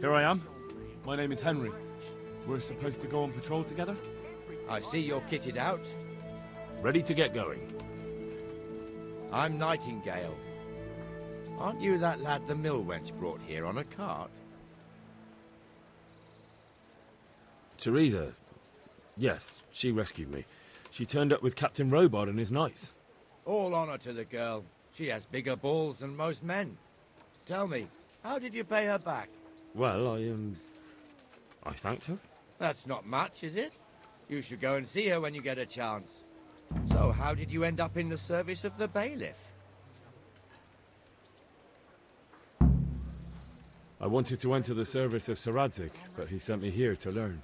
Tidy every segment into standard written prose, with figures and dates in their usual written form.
Here I am. My name is Henry. We're supposed to go on patrol together? I see you're kitted out. Ready to get going. I'm Nightingale. Aren't you that lad the mill wench brought here on a cart? Teresa. Yes, she rescued me. She turned up with Captain Robard and his knights. All honor to the girl. She has bigger balls than most men. Tell me, how did you pay her back? Well, I thanked her. That's not much, is it? You should go and see her when you get a chance. So, how did you end up in the service of the bailiff? I wanted to enter the service of Sir Radzig, but he sent me here to learn.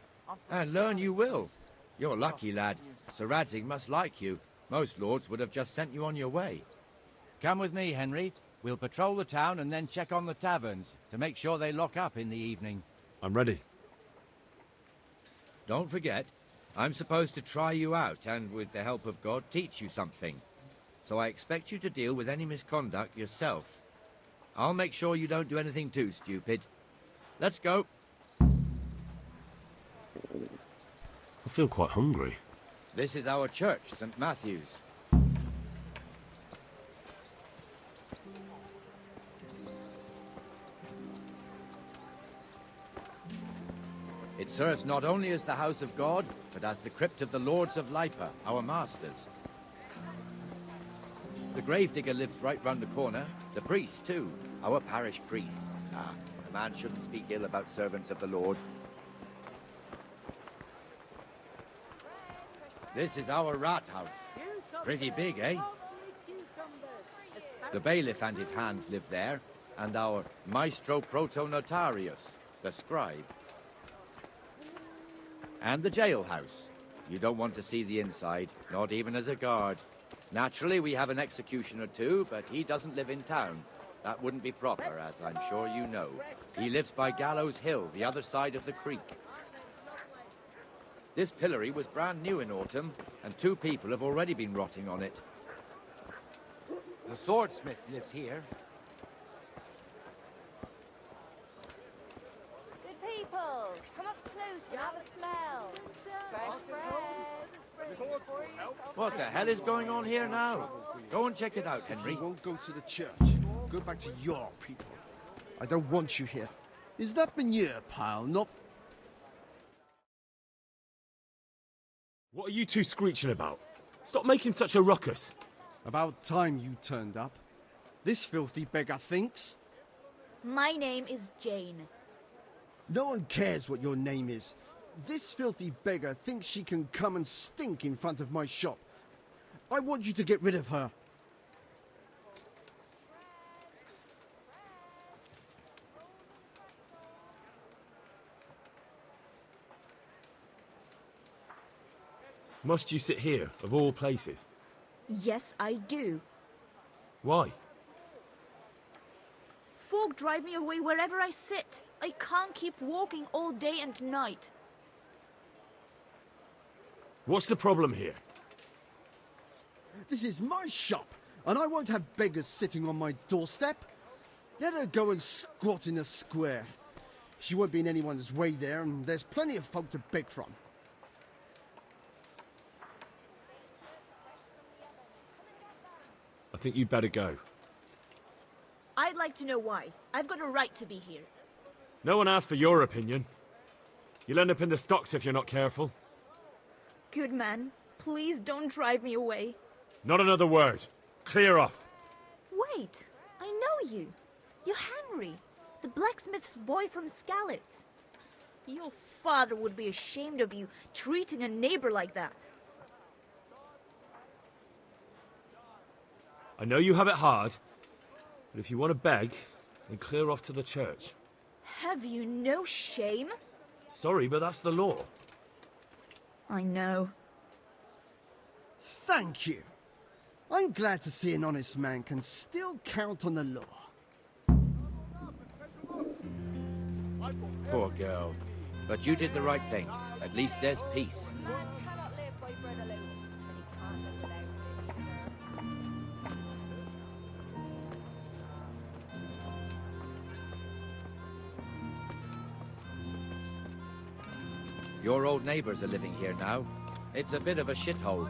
And learn you will. You're lucky, lad. Sir Radzig must like you. Most lords would have just sent you on your way. Come with me, Henry. We'll patrol the town and then check on the taverns to make sure they lock up in the evening. I'm ready. Don't forget, I'm supposed to try you out and, with the help of God, teach you something. So I expect you to deal with any misconduct yourself. I'll make sure you don't do anything too stupid. Let's go. I feel quite hungry. This is our church, St. Matthew's. It serves not only as the house of God, but as the crypt of the lords of Lipa, our masters. The gravedigger lives right round the corner. The priest, too. Our parish priest. Ah, a man shouldn't speak ill about servants of the Lord. This is our rat house. Pretty big, eh? The bailiff and his hands live there, and our maestro protonotarius, the scribe. And the jailhouse. You don't want to see the inside, not even as a guard. Naturally, we have an executioner too, but he doesn't live in town. That wouldn't be proper, as I'm sure you know. He lives by Gallows Hill, the other side of the creek. This pillory was brand new in autumn, and 2 people have already been rotting on it. The swordsmith lives here. Good people, come up close and have a smell. Fresh bread. What the hell is going on here now? Go and check it out, Henry. You won't go to the church. Go back to your people. I don't want you here. Is that manure pile not... What are you two screeching about? Stop making such a ruckus. About time you turned up. This filthy beggar thinks. My name is Jane. No one cares what your name is. This filthy beggar thinks she can come and stink in front of my shop. I want you to get rid of her. Must you sit here, of all places? Yes, I do. Why? Folk drive me away wherever I sit. I can't keep walking all day and night. What's the problem here? This is my shop, and I won't have beggars sitting on my doorstep. Let her go and squat in a square. She won't be in anyone's way there, and there's plenty of folk to beg from. I think you'd better go. I'd like to know why. I've got a right to be here. No one asked for your opinion. You'll end up in the stocks if you're not careful. Good man, please don't drive me away. Not another word. Clear off. Wait, I know you. You're Henry, the blacksmith's boy from Skalitz. Your father would be ashamed of you treating a neighbor like that. I know you have it hard, but if you want to beg, then clear off to the church. Have you no shame? Sorry, but that's the law. I know. Thank you. I'm glad to see an honest man can still count on the law. Poor girl. But you did the right thing. At least there's peace. Your old neighbors are living here now. It's a bit of a shithole.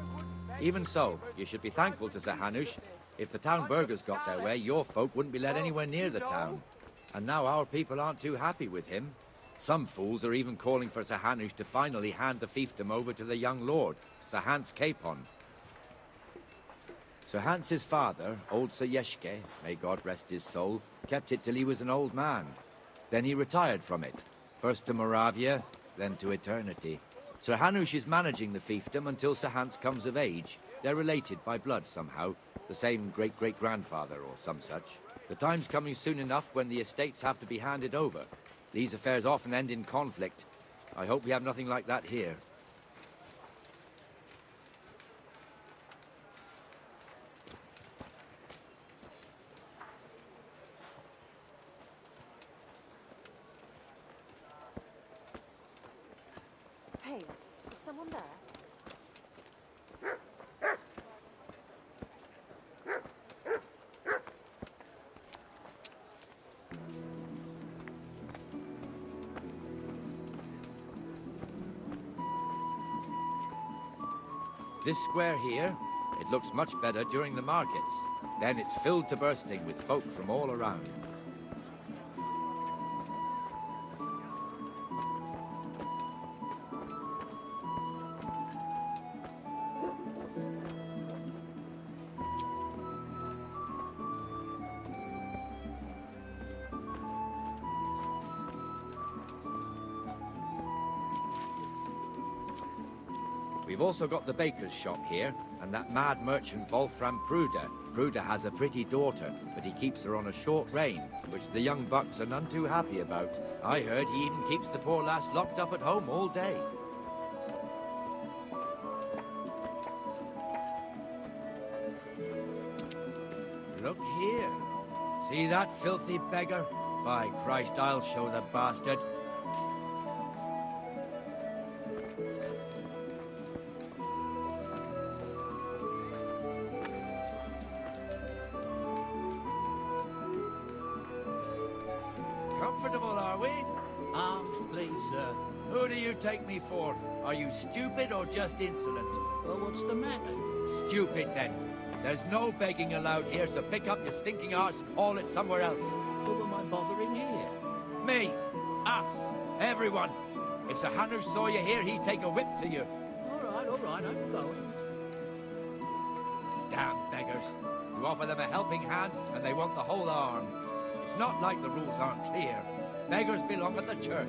Even so, you should be thankful to Sir Hanush. If the town burghers got their way, your folk wouldn't be let anywhere near the town. And now our people aren't too happy with him. Some fools are even calling for Sir Hanush to finally hand the fiefdom over to the young lord, Sir Hans Capon. Sir Hans's father, old Sir Yeshke, may God rest his soul, kept it till he was an old man. Then he retired from it, first to Moravia, then to eternity. Sir Hanush is managing the fiefdom until Sir Hans comes of age. They're related by blood somehow, the same great-great-grandfather or some such. The time's coming soon enough when the estates have to be handed over. These affairs often end in conflict. I hope we have nothing like that here. Hey, is someone there? This square here, it looks much better during the markets. Then it's filled to bursting with folk from all around. We've also got the baker's shop here, and that mad merchant Wolfram Pruder. Pruder has a pretty daughter, but he keeps her on a short rein, which the young bucks are none too happy about. I heard he even keeps the poor lass locked up at home all day. Look here. See that filthy beggar? By Christ, I'll show the bastard. Comfortable, are we? Arms, please, sir. Who do you take me for? Are you stupid or just insolent? Well, what's the matter? Stupid, then. There's no begging allowed here, so pick up your stinking arse and haul it somewhere else. Who am I bothering here? Me, us, everyone. If Sir Hanush saw you here, he'd take a whip to you. All right, I'm going. Damn beggars. You offer them a helping hand, and they want the whole arm. It's not like the rules aren't clear. Beggars belong at the church.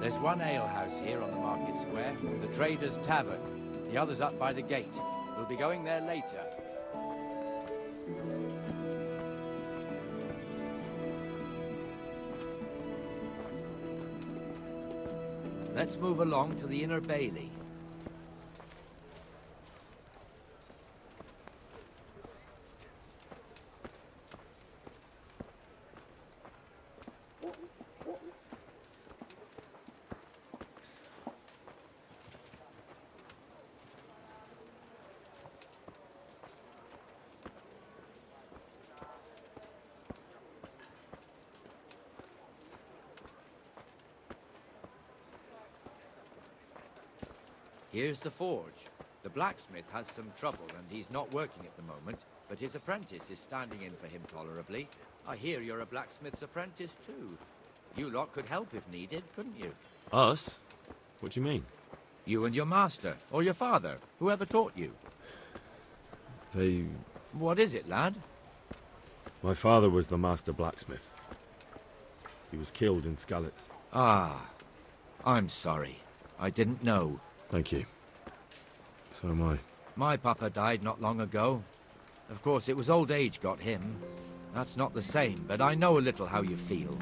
There's one alehouse here on the market square, the Trader's Tavern. The other's up by the gate. We'll be going there later. Let's move along to the Inner Bailey. Here's the forge. The blacksmith has some trouble and he's not working at the moment, but his apprentice is standing in for him tolerably. I hear you're a blacksmith's apprentice too. You lot could help if needed, couldn't you? Us? What do you mean? You and your master, or your father, whoever taught you. They... What is it, lad? My father was the master blacksmith. He was killed in Skalitz. Ah, I'm sorry. I didn't know. Thank you. So am I. My papa died not long ago. Of course, it was old age got him. That's not the same, but I know a little how you feel.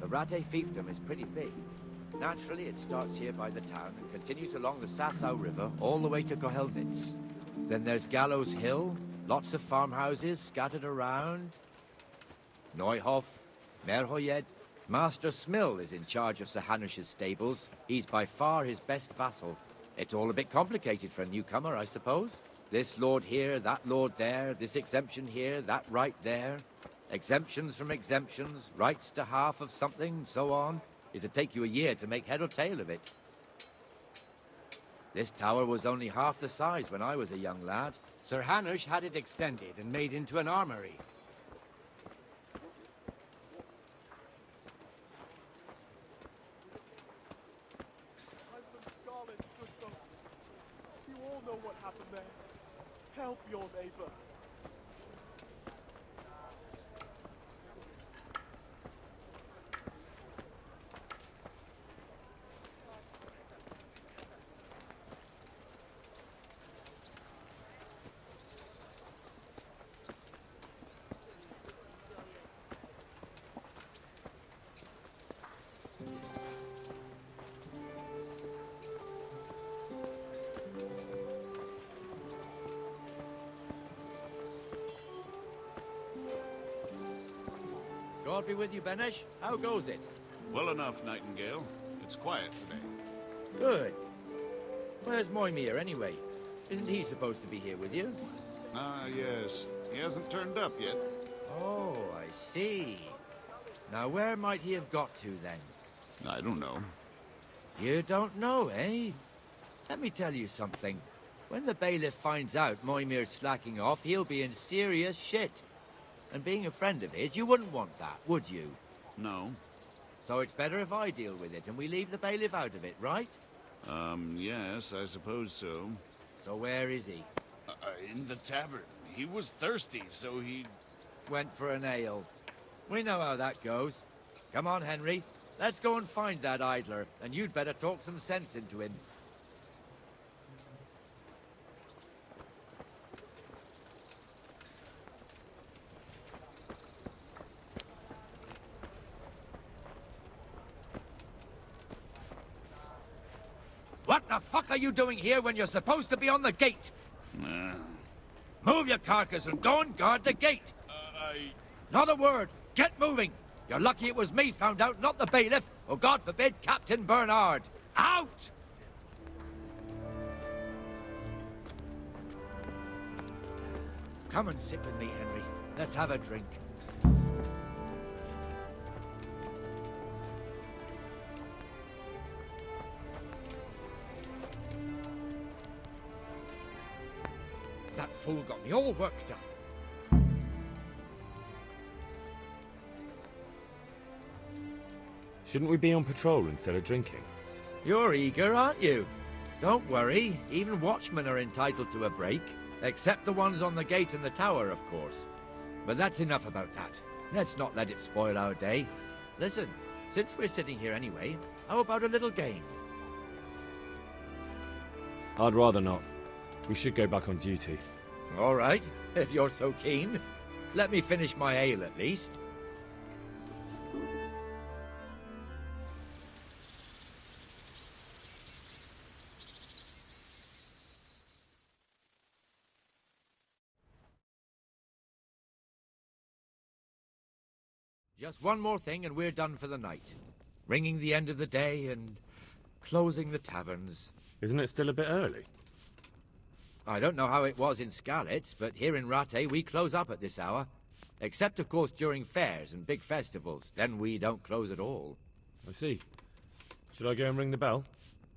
The Rate fiefdom is pretty big. Naturally, it starts here by the town and continues along the Sasau River all the way to Kohelnitz. Then there's Gallows Hill, lots of farmhouses scattered around. Neuhof, Merhoyed. Master Smill is in charge of Sir Hanush's stables. He's by far his best vassal. It's all a bit complicated for a newcomer, I suppose. This lord here, that lord there, this exemption here, that right there. Exemptions from exemptions, rights to half of something, so on. It'd take you a year to make head or tail of it. This tower was only half the size when I was a young lad. Sir Hanush had it extended and made into an armory. You all know what happened there. Help your neighbor. God be with you, Benesh. How goes it? Well enough, Nightingale. It's quiet today. Good. Where's Moimir, anyway? Isn't he supposed to be here with you? Ah, yes. He hasn't turned up yet. Oh, I see. Now, where might he have got to, then? I don't know. You don't know, eh? Let me tell you something. When the bailiff finds out Moimir's slacking off, he'll be in serious shit. And being a friend of his, you wouldn't want that, would you? No. So it's better if I deal with it and we leave the bailiff out of it, right? Yes, I suppose so. So where is he? In the tavern. He was thirsty, so he... Went for an ale. We know how that goes. Come on, Henry. Let's go and find that idler, and you'd better talk some sense into him. What the fuck are you doing here when you're supposed to be on the gate? Move your carcass and go and guard the gate. Not a word. Get moving. You're lucky it was me found out, not the bailiff, or God forbid, Captain Bernard. Out! Come and sit with me, Henry. Let's have a drink. That fool got me all worked up. Shouldn't we be on patrol instead of drinking? You're eager, aren't you? Don't worry, even watchmen are entitled to a break. Except the ones on the gate and the tower, of course. But that's enough about that. Let's not let it spoil our day. Listen, since we're sitting here anyway, how about a little game? I'd rather not. We should go back on duty. All right, if you're so keen. Let me finish my ale at least. Just one more thing and we're done for the night. Ringing the end of the day and closing the taverns. Isn't it still a bit early? I don't know how it was in Skalitz, but here in Rattay we close up at this hour. Except, of course, during fairs and big festivals. Then we don't close at all. I see. Should I go and ring the bell?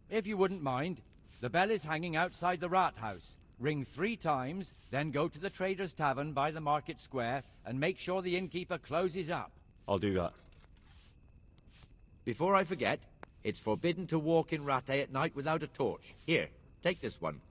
If you wouldn't mind, the bell is hanging outside the rat house. Ring 3 times, then go to the Trader's Tavern by the market square and make sure the innkeeper closes up. I'll do that. Before I forget, it's forbidden to walk in Rattay at night without a torch. Here, take this one.